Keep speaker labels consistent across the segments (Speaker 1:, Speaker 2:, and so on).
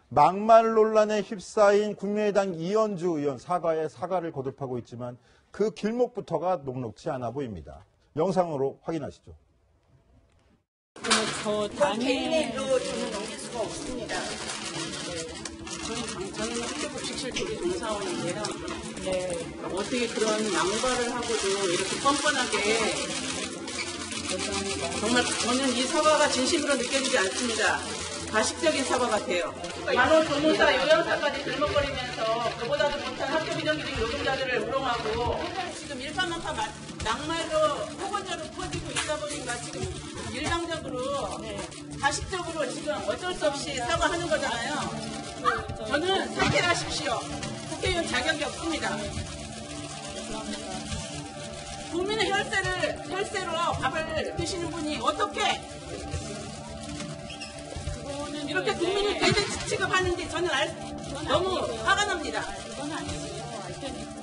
Speaker 1: 막말 논란에 휩싸인 국민의당 이현주 의원 사과에 사과를 거듭하고 있지만 그 길목부터가 녹록지 않아 보입니다. 영상으로 확인하시죠.
Speaker 2: 저 당에
Speaker 3: 저는 넘길 수가 없습니다. 저는 학교급식실 조리 종사원인데요.
Speaker 2: 네,
Speaker 3: 어떻게 그런 양보를 하고도 이렇게 뻔뻔하게 정말 저는 이 사과가 진심으로 느껴지지 않습니다. 가식적인 사과 같아요. 간호 조무사 요양사까지 들먹거리면서 그보다도 못한 학교 비정규직 노동자들을 우롱하고 지금 일파만파 낙말로 폭언자로 퍼지고 있다 보니까 지금 일방적으로 가식적으로 지금 어쩔 수 없이 사과하는 거잖아요. 저는 사퇴를 하십시오. 국회의원 자격이 없습니다. 국민의 혈세로 밥을 드시는 분이 어떻게 이렇게 국민을 대대 취급하는지 저는 너무 화가 납니다.
Speaker 2: 그건 아니고요.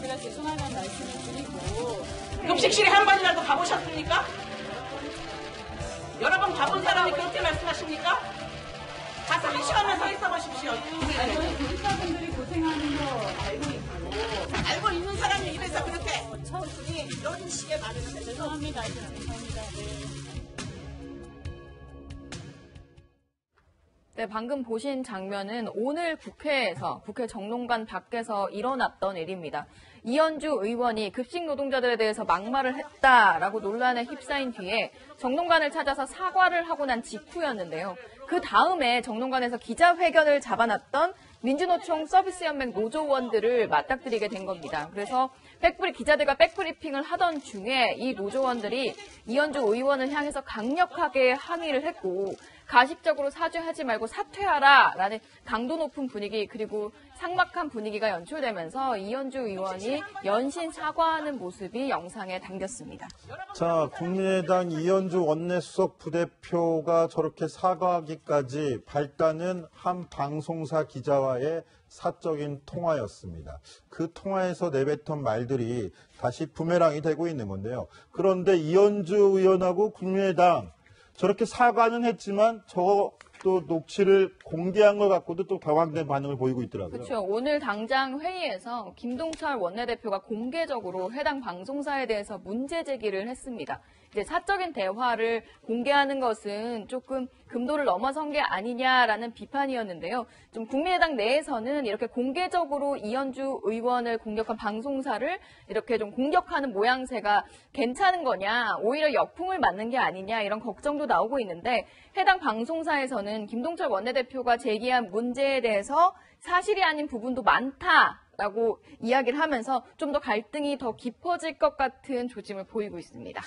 Speaker 2: 제가 죄송하다는 말씀을 드리고
Speaker 3: 급식실에 한 번이라도 가보셨습니까? 여러 번 가본 사람이 그렇게 말씀하십니까? 가서 한 시간만 서 있어 보십시오.
Speaker 2: 저희 교육자분들이 고생하는 거 알고 있고
Speaker 3: 알고 있는 사람이 이래서 그렇게 이런 식의 말을 해서
Speaker 2: 죄송합니다. 죄송합니다.
Speaker 4: 네, 방금 보신 장면은 오늘 국회에서, 국회 정론관 밖에서 일어났던 일입니다. 이현주 의원이 급식 노동자들에 대해서 막말을 했다라고 논란에 휩싸인 뒤에 정론관을 찾아서 사과를 하고 난 직후였는데요. 그 다음에 정론관에서 기자회견을 잡아놨던 민주노총 서비스연맹 노조원들을 맞닥뜨리게 된 겁니다. 그래서 기자들과 백브리핑을 하던 중에 이 노조원들이 이현주 의원을 향해서 강력하게 항의를 했고 가식적으로 사죄하지 말고 사퇴하라라는 강도 높은 분위기 그리고 삭막한 분위기가 연출되면서 이현주 의원이 연신 사과하는 모습이 영상에 담겼습니다.
Speaker 1: 자, 국민의당 이현주 원내수석 부대표가 저렇게 사과하기까지 발단은 한 방송사 기자와의 사적인 통화였습니다. 그 통화에서 내뱉은 말들이 다시 부메랑이 되고 있는 건데요. 그런데 이현주 의원하고 국민의당 저렇게 사과는 했지만 또 녹취를 공개한 것 갖고도 또 당황된 반응을 보이고 있더라고요.
Speaker 4: 그렇죠. 오늘 당장 회의에서 김동철 원내대표가 공개적으로 해당 방송사에 대해서 문제 제기를 했습니다. 이제 사적인 대화를 공개하는 것은 조금 금도를 넘어선 게 아니냐라는 비판이었는데요. 좀 국민의당 내에서는 이렇게 공개적으로 이현주 의원을 공격한 방송사를 이렇게 좀 공격하는 모양새가 괜찮은 거냐, 오히려 역풍을 맞는 게 아니냐 이런 걱정도 나오고 있는데 해당 방송사에서는 김동철 원내대표가 제기한 문제에 대해서 사실이 아닌 부분도 많다라고 이야기를 하면서 좀 더 갈등이 더 깊어질 것 같은 조짐을 보이고 있습니다.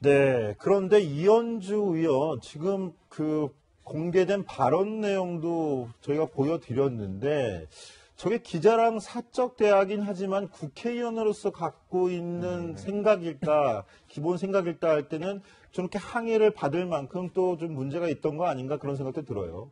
Speaker 1: 네, 그런데 이현주 의원 지금 그 공개된 발언 내용도 저희가 보여드렸는데 저게 기자랑 사적 대화긴 하지만 국회의원으로서 갖고 있는 생각일까, 기본 생각일까 할 때는 저렇게 항의를 받을 만큼 또 좀 문제가 있던 거 아닌가 그런 생각도 들어요.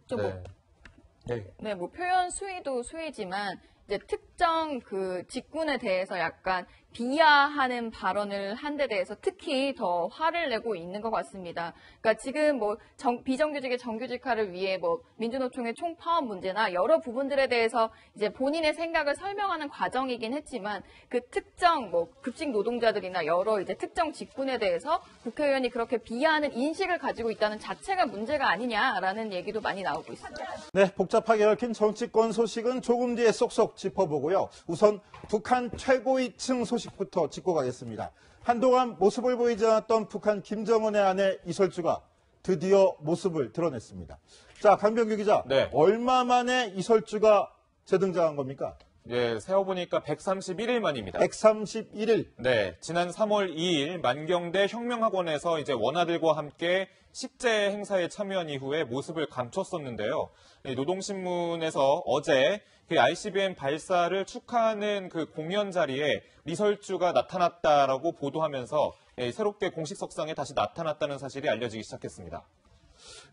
Speaker 4: 네, 뭐 표현 수위도 수위지만 이제 특정 그 직군에 대해서 약간 비하하는 발언을 한 데 대해서 특히 더 화를 내고 있는 것 같습니다. 그러니까 지금 뭐 비정규직의 정규직화를 위해 뭐 민주노총의 총파업 문제나 여러 부분들에 대해서 이제 본인의 생각을 설명하는 과정이긴 했지만 그 특정 뭐 급식 노동자들이나 여러 이제 특정 직군에 대해서 국회의원이 그렇게 비하하는 인식을 가지고 있다는 자체가 문제가 아니냐라는 얘기도 많이 나오고 있습니다.
Speaker 1: 네, 복잡하게 얽힌 정치권 소식은 조금 뒤에 쏙쏙 짚어보고요. 우선 북한 최고위층 소식부터 짚고 가겠습니다. 한동안 모습을 보이지 않았던 북한 김정은의 아내 이설주가 드디어 모습을 드러냈습니다. 자, 강병규 기자,
Speaker 5: 네.
Speaker 1: 얼마 만에 이설주가 재등장한 겁니까?
Speaker 5: 예, 세어보니까 131일 만입니다.
Speaker 1: 131일.
Speaker 5: 네, 지난 3월 2일 만경대 혁명학원에서 이제 원아들과 함께 식재 행사에 참여한 이후에 모습을 감췄었는데요. 노동신문에서 어제 그 ICBM 발사를 축하하는 그 공연 자리에 이설주가 나타났다라고 보도하면서 새롭게 공식 석상에 다시 나타났다는 사실이 알려지기 시작했습니다.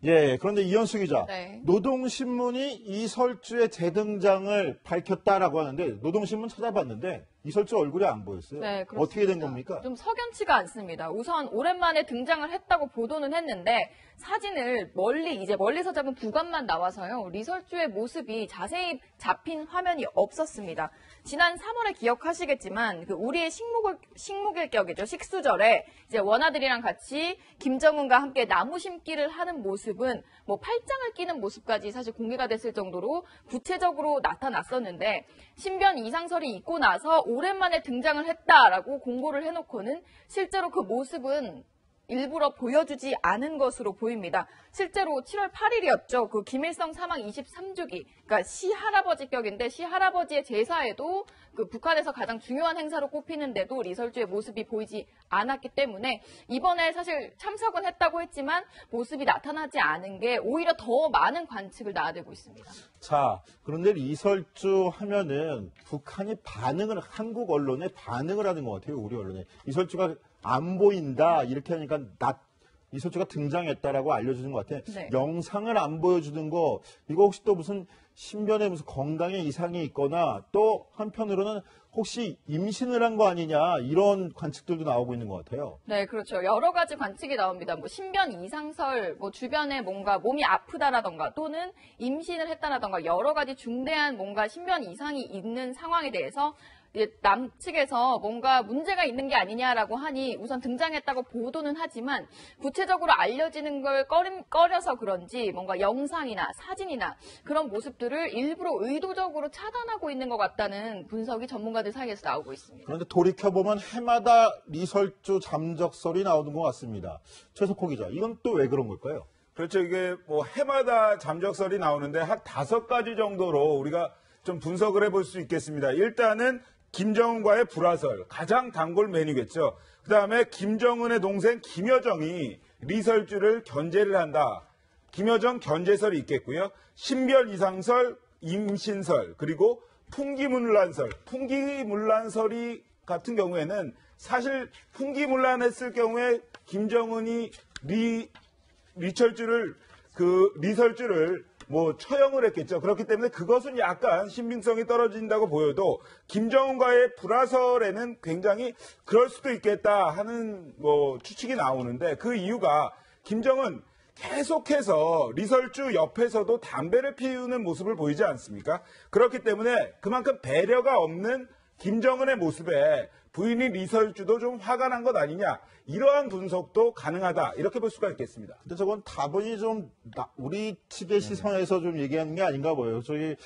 Speaker 1: 예, 그런데 이현수 기자,
Speaker 4: 네.
Speaker 1: 노동신문이 이설주의 재등장을 밝혔다라고 하는데 노동신문 찾아봤는데 이설주 얼굴이 안 보였어요.
Speaker 4: 네, 그렇습니다.
Speaker 1: 어떻게 된 겁니까?
Speaker 4: 좀 석연치가 않습니다. 우선 오랜만에 등장을 했다고 보도는 했는데 사진을 멀리서 잡은 부관만 나와서요. 리설주의 모습이 자세히 잡힌 화면이 없었습니다. 지난 3월에 기억하시겠지만 그 우리의 식목일격이죠. 식수절에 이제 원아들이랑 같이 김정은과 함께 나무 심기를 하는 모습은 뭐 팔짱을 끼는 모습까지 사실 공개가 됐을 정도로 구체적으로 나타났었는데 신변 이상설이 있고 나서 오랜만에 등장을 했다라고 공고를 해놓고는 실제로 그 모습은 일부러 보여주지 않은 것으로 보입니다. 실제로 7월 8일이었죠. 그 김일성 사망 23주기, 그러니까 시할아버지격인데 시할아버지의 제사에도 그 북한에서 가장 중요한 행사로 꼽히는데도 리설주의 모습이 보이지 않았기 때문에 이번에 사실 참석은 했다고 했지만 모습이 나타나지 않은 게 오히려 더 많은 관측을 낳아내고 있습니다.
Speaker 1: 자, 그런데 이설주 하면은 북한이 한국 언론에 반응을 하는 것 같아요. 우리 언론에. 이설주가 안 보인다 이렇게 하니까 이설주가 등장했다라고 알려주는 것 같아요.
Speaker 4: 네.
Speaker 1: 영상을 안 보여주는 거 이거 혹시 또 무슨 신변에 무슨 건강에 이상이 있거나 또 한편으로는 혹시 임신을 한 거 아니냐 이런 관측들도 나오고 있는 것 같아요.
Speaker 4: 네, 그렇죠. 여러 가지 관측이 나옵니다. 뭐 신변 이상설, 뭐 주변에 뭔가 몸이 아프다라던가 또는 임신을 했다라던가 여러 가지 중대한 뭔가 신변 이상이 있는 상황에 대해서 남측에서 뭔가 문제가 있는 게 아니냐라고 하니 우선 등장했다고 보도는 하지만 구체적으로 알려지는 걸 꺼려서 그런지 뭔가 영상이나 사진이나 그런 모습들을 일부러 의도적으로 차단하고 있는 것 같다는 분석이 전문가들 사이에서 나오고 있습니다.
Speaker 1: 그런데 돌이켜보면 해마다 리설주 잠적설이 나오는 것 같습니다. 최석호 기자, 이건 또 왜 그런 걸까요?
Speaker 6: 그렇죠. 이게 뭐 해마다 잠적설이 나오는데 한 5가지 정도로 우리가 좀 분석을 해볼 수 있겠습니다. 일단은 김정은과의 불화설, 가장 단골 메뉴겠죠. 그 다음에 김정은의 동생 김여정이 리설주를 견제를 한다. 김여정 견제설이 있겠고요. 신변 이상설, 임신설, 그리고 풍기문란설. 풍기문란설이 같은 경우에는 사실 풍기문란했을 경우에 김정은이 리설주를 뭐 처형을 했겠죠. 그렇기 때문에 그것은 약간 신빙성이 떨어진다고 보여도 김정은과의 불화설에는 굉장히 그럴 수도 있겠다 하는 뭐 추측이 나오는데 그 이유가 김정은 계속해서 리설주 옆에서도 담배를 피우는 모습을 보이지 않습니까? 그렇기 때문에 그만큼 배려가 없는 김정은의 모습에 부인이 리설주도 좀 화가 난 것 아니냐, 이러한 분석도 가능하다, 이렇게 볼 수가 있겠습니다.
Speaker 1: 근데 저건 다분히 좀 우리 측의 시선에서 좀 얘기하는 게 아닌가 보여요. 저기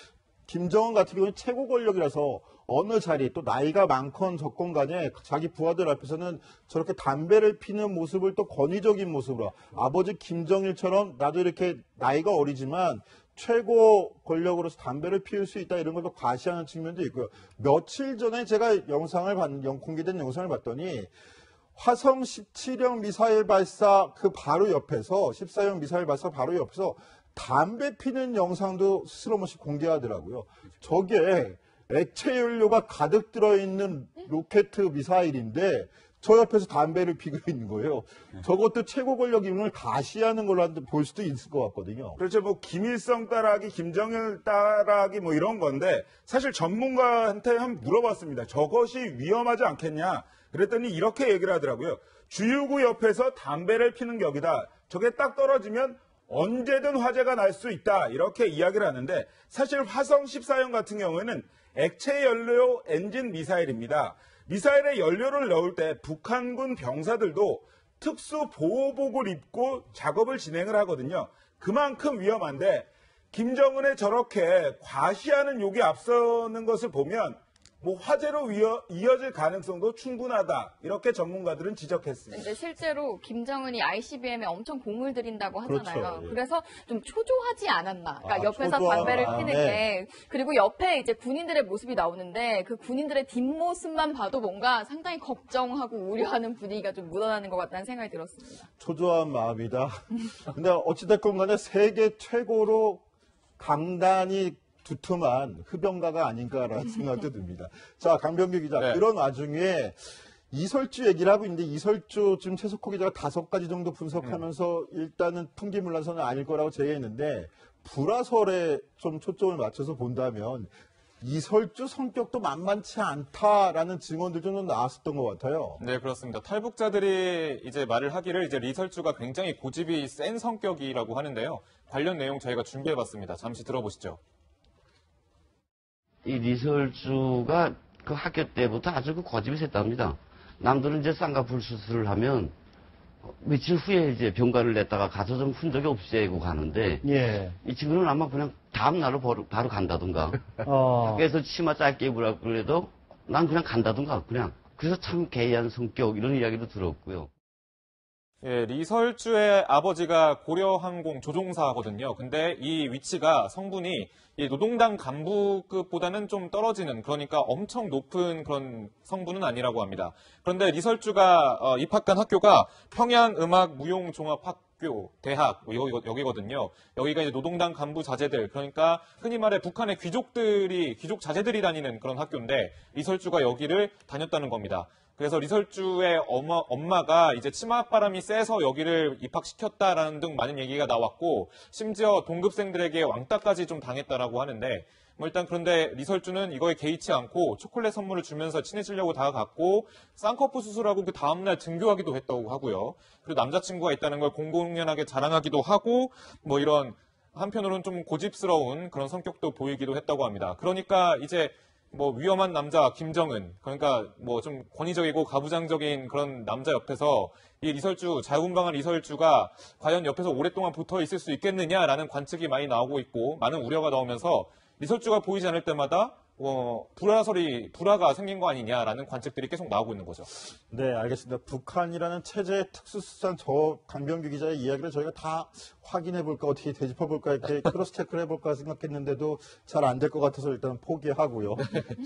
Speaker 1: 김정은 같은 경우는 최고 권력이라서 어느 자리 또 나이가 많건 적건 간에 자기 부하들 앞에서는 저렇게 담배를 피는 모습을 또 권위적인 모습으로 아버지 김정일처럼 나도 이렇게 나이가 어리지만 최고 권력으로서 담배를 피울 수 있다 이런 것도 과시하는 측면도 있고요. 며칠 전에 제가 공개된 영상을 봤더니 화성 17형 미사일 발사 그 바로 옆에서 14형 미사일 발사 바로 옆에서 담배 피는 영상도 스스럼없이 공개하더라고요. 저게 액체 연료가 가득 들어있는 로켓 미사일인데 저 옆에서 담배를 피고 있는 거예요. 저것도 최고 권력 인물을 가시하는 걸로 볼 수도 있을 것 같거든요.
Speaker 6: 그렇죠. 뭐 김일성 따라하기, 김정일 따라하기 뭐 이런 건데 사실 전문가한테 한번 물어봤습니다. 저것이 위험하지 않겠냐? 그랬더니 이렇게 얘기를 하더라고요. 주유구 옆에서 담배를 피는 격이다. 저게 딱 떨어지면 언제든 화재가 날 수 있다. 이렇게 이야기를 하는데 사실 화성 14형 같은 경우에는 액체 연료 엔진 미사일입니다. 미사일에 연료를 넣을 때 북한군 병사들도 특수 보호복을 입고 작업을 진행을 하거든요. 그만큼 위험한데 김정은의 저렇게 과시하는 욕이 앞서는 것을 보면 뭐 화재로 이어질 가능성도 충분하다. 이렇게 전문가들은 지적했습니다.
Speaker 4: 근데 실제로 김정은이 ICBM에 엄청 공을 들인다고 하잖아요.
Speaker 1: 그렇죠. 예.
Speaker 4: 그래서 좀 초조하지 않았나. 그러니까 옆에서
Speaker 1: 초조하다.
Speaker 4: 담배를 피는
Speaker 1: 네.
Speaker 4: 게. 그리고 옆에 이제 군인들의 모습이 나오는데 그 군인들의 뒷모습만 봐도 뭔가 상당히 걱정하고 우려하는 분위기가 좀 묻어나는 것 같다는 생각이 들었습니다.
Speaker 1: 초조한 마음이다. 근데 어찌됐건 간에 세계 최고로 강단이 두툼한 흡연가가 아닌가라는 생각도 듭니다. 자, 강병규 기자.
Speaker 5: 네.
Speaker 1: 그런 와중에 이설주 얘기를 하고 있는데 이설주 지금 최석호 기자가 5가지 정도 분석하면서 일단은 풍기문란설은 아닐 거라고 제기했는데 불화설에 좀 초점을 맞춰서 본다면 이설주 성격도 만만치 않다라는 증언들 좀 나왔었던 것 같아요.
Speaker 5: 네, 그렇습니다. 탈북자들이 이제 말을 하기를 이제 리설주가 굉장히 고집이 센 성격이라고 하는데요. 관련 내용 저희가 준비해봤습니다. 잠시 들어보시죠.
Speaker 7: 이 리설주가 그 학교 때부터 아주 그 고집이 셌답니다. 남들은 이제 쌍꺼풀 수술을 하면 며칠 후에 이제 병가를 냈다가 가서 좀 흔적이 없애고 가는데
Speaker 8: 예.
Speaker 7: 이 친구는 아마 그냥 다음 날로 바로 간다든가 학교에서 치마 짧게 입으라 그래도 난 그냥 간다든가 그냥 그래서 참 개이한 성격 이런 이야기도 들었고요.
Speaker 5: 예, 리설주의 아버지가 고려항공 조종사거든요. 근데 이 위치가 성분이 이 노동당 간부급보다는 좀 떨어지는, 그러니까 엄청 높은 그런 성분은 아니라고 합니다. 그런데 리설주가 입학한 학교가 평양음악무용종합학교 대학 여기거든요. 여기가 이제 노동당 간부 자제들, 그러니까 흔히 말해 북한의 귀족 자제들이 다니는 그런 학교인데 리설주가 여기를 다녔다는 겁니다. 그래서 리설주의 엄마가 이제 치맛바람이 세서 여기를 입학시켰다라는 등 많은 얘기가 나왔고, 심지어 동급생들에게 왕따까지 좀 당했다라고 하는데, 뭐 일단 그런데 리설주는 이거에 개의치 않고 초콜릿 선물을 주면서 친해지려고 다가갔고, 쌍꺼풀 수술하고 그 다음날 등교하기도 했다고 하고요. 그리고 남자친구가 있다는 걸 공공연하게 자랑하기도 하고, 뭐 이런 한편으로는 좀 고집스러운 그런 성격도 보이기도 했다고 합니다. 그러니까 이제 뭐 위험한 남자 김정은, 그러니까 뭐 좀 권위적이고 가부장적인 그런 남자 옆에서 이 리설주, 자유분방한 리설주가 과연 옆에서 오랫동안 붙어 있을 수 있겠느냐라는 관측이 많이 나오고 있고, 많은 우려가 나오면서 리설주가 보이지 않을 때마다 불화가 생긴 거 아니냐라는 관측들이 계속 나오고 있는 거죠.
Speaker 1: 네, 알겠습니다. 북한이라는 체제의 특수수단 저 강병규 기자의 이야기를 저희가 다 확인해볼까, 어떻게 되짚어볼까, 이렇게 크로스 체크를 해볼까 생각했는데도 잘 안 될 것 같아서 일단 포기하고요.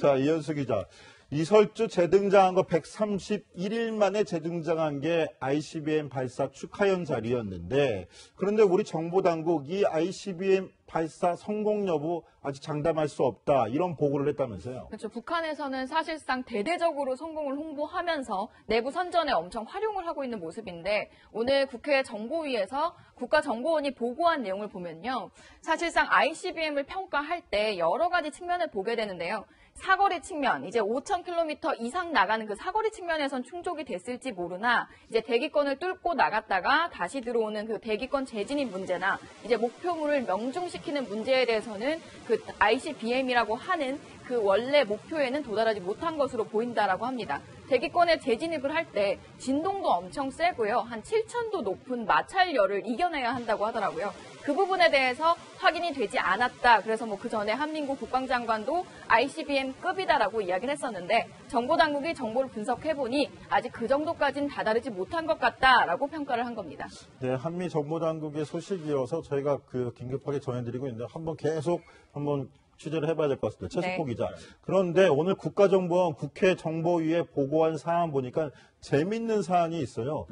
Speaker 1: 자, 이현수 기자. 이설주 재등장한 거 131일 만에 재등장한 게 ICBM 발사 축하연 자리였는데, 그런데 우리 정보당국 이 ICBM 발사 성공 여부 아직 장담할 수 없다, 이런 보고를 했다면서요.
Speaker 4: 그렇죠. 북한에서는 사실상 대대적으로 성공을 홍보하면서 내부 선전에 엄청 활용을 하고 있는 모습인데, 오늘 국회 정보위에서 국가정보원이 보고한 내용을 보면요. 사실상 ICBM을 평가할 때 여러 가지 측면을 보게 되는데요. 사거리 측면, 이제 5,000km 이상 나가는 그 사거리 측면에선 충족이 됐을지 모르나, 이제 대기권을 뚫고 나갔다가 다시 들어오는 그 대기권 재진입 문제나, 이제 목표물을 명중시키는 문제에 대해서는 그 ICBM이라고 하는 그 원래 목표에는 도달하지 못한 것으로 보인다라고 합니다. 대기권에 재진입을 할 때 진동도 엄청 세고요. 한 7,000도 높은 마찰열을 이겨내야 한다고 하더라고요. 그 부분에 대해서 확인이 되지 않았다. 그래서 뭐 그 전에 한민구 국방장관도 ICBM급이다라고 이야기를 했었는데, 정보당국이 정보를 분석해보니 아직 그 정도까지는 다다르지 못한 것 같다라고 평가를 한 겁니다.
Speaker 1: 네, 한미 정보당국의 소식이어서 저희가 긴급하게 전해드리고 있는데 계속 한번 취재를 해봐야 될 것 같습니다. 최석호 기자. 그런데 오늘 국가정보원 국회 정보위에 보고한 사안 보니까 재밌는 사안이 있어요.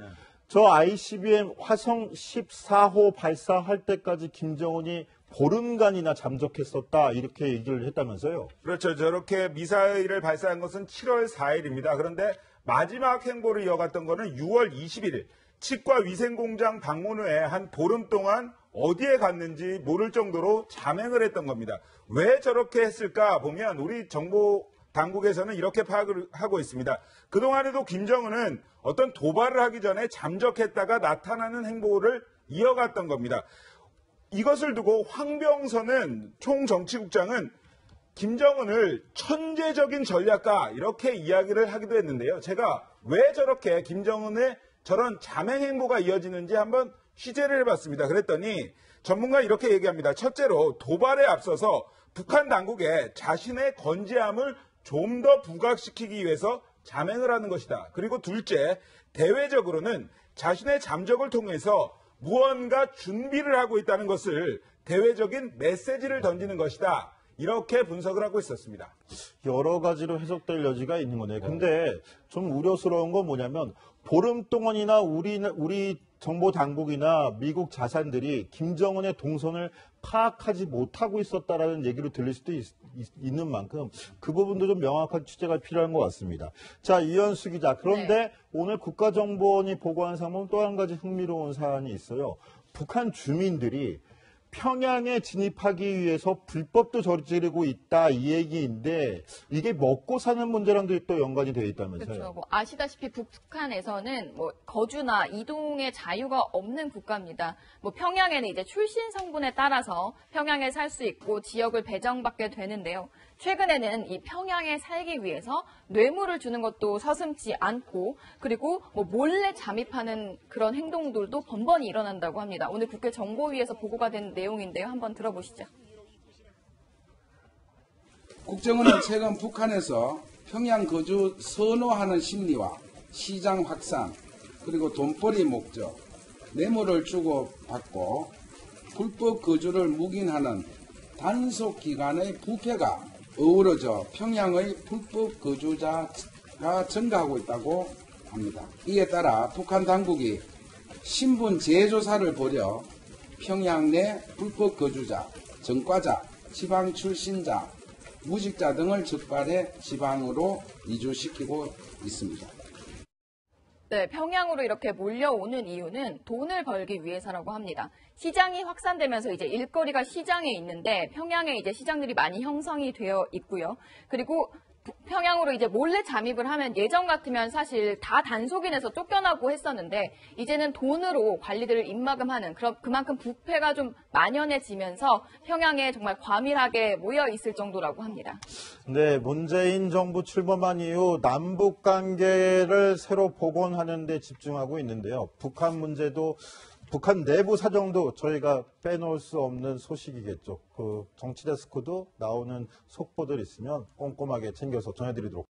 Speaker 1: 저 ICBM 화성 14호 발사할 때까지 김정은이 보름간이나 잠적했었다, 이렇게 얘기를 했다면서요.
Speaker 6: 그렇죠. 저렇게 미사일을 발사한 것은 7월 4일입니다. 그런데 마지막 행보를 이어갔던 것은 6월 21일. 치과 위생공장 방문 후에 한 보름 동안 어디에 갔는지 모를 정도로 잠행을 했던 겁니다. 왜 저렇게 했을까 보면 우리 정보 당국에서는 이렇게 파악을 하고 있습니다. 그동안에도 김정은은 어떤 도발을 하기 전에 잠적했다가 나타나는 행보를 이어갔던 겁니다. 이것을 두고 황병선은 총정치국장은 김정은을 천재적인 전략가, 이렇게 이야기를 하기도 했는데요. 제가 왜 저렇게 김정은의 저런 잠행 행보가 이어지는지 한번 취재를 해봤습니다. 그랬더니 전문가 이렇게 얘기합니다. 첫째로 도발에 앞서서 북한 당국에 자신의 건재함을 좀 더 부각시키기 위해서 잠행을 하는 것이다. 그리고 둘째, 대외적으로는 자신의 잠적을 통해서 무언가 준비를 하고 있다는 것을 대외적인 메시지를 던지는 것이다. 이렇게 분석을 하고 있었습니다.
Speaker 1: 여러 가지로 해석될 여지가 있는 거네요. 근데 좀 우려스러운 건 뭐냐면, 보름 동안이나 우리 정보 당국이나 미국 자산들이 김정은의 동선을 파악하지 못하고 있었다라는 얘기로 들릴 수도 있는 만큼 그 부분도 좀 명확한 취재가 필요한 것 같습니다. 자, 이현수 기자. 그런데 오늘 국가정보원이 보고한 사항은 또 한 가지 흥미로운 사안이 있어요. 북한 주민들이 평양에 진입하기 위해서 불법도 저지르고 있다 이 얘기인데 이게 먹고 사는 문제랑도 또 연관이 되어 있다면서요?
Speaker 4: 그렇죠. 뭐 아시다시피 북한에서는 뭐 거주나 이동의 자유가 없는 국가입니다. 뭐 평양에는 이제 출신 성분에 따라서 평양에 살 수 있고 지역을 배정받게 되는데요. 최근에는 이 평양에 살기 위해서 뇌물을 주는 것도 서슴지 않고 그리고 뭐 몰래 잠입하는 그런 행동들도 번번이 일어난다고 합니다. 오늘 국회 정보위에서 보고가 된 내용인데요. 한번 들어보시죠.
Speaker 8: 국정원은 최근 북한에서 평양 거주 선호하는 심리와 시장 확산, 그리고 돈벌이 목적, 뇌물을 주고받고 불법 거주를 묵인하는 단속 기관의 부패가 어우러져 평양의 불법 거주자가 증가하고 있다고 합니다. 이에 따라 북한 당국이 신분 재조사를 벌여 평양 내 불법 거주자, 전과자, 지방 출신자, 무직자 등을 적발해 지방으로 이주시키고 있습니다.
Speaker 4: 네, 평양으로 이렇게 몰려오는 이유는 돈을 벌기 위해서라고 합니다. 시장이 확산되면서 이제 일거리가 시장에 있는데 평양에 이제 시장들이 많이 형성이 되어 있고요. 그리고 평양으로 이제 몰래 잠입을 하면 예전 같으면 사실 다 단속인에서 쫓겨나고 했었는데 이제는 돈으로 관리들을 입막음하는 그만큼 부패가 좀 만연해지면서 평양에 정말 과밀하게 모여 있을 정도라고 합니다.
Speaker 1: 네, 문재인 정부 출범한 이후 남북 관계를 새로 복원하는 데 집중하고 있는데요. 북한 문제도 북한 내부 사정도 저희가 빼놓을 수 없는 소식이겠죠. 그 정치데스크도 나오는 속보들 있으면 꼼꼼하게 챙겨서 전해드리도록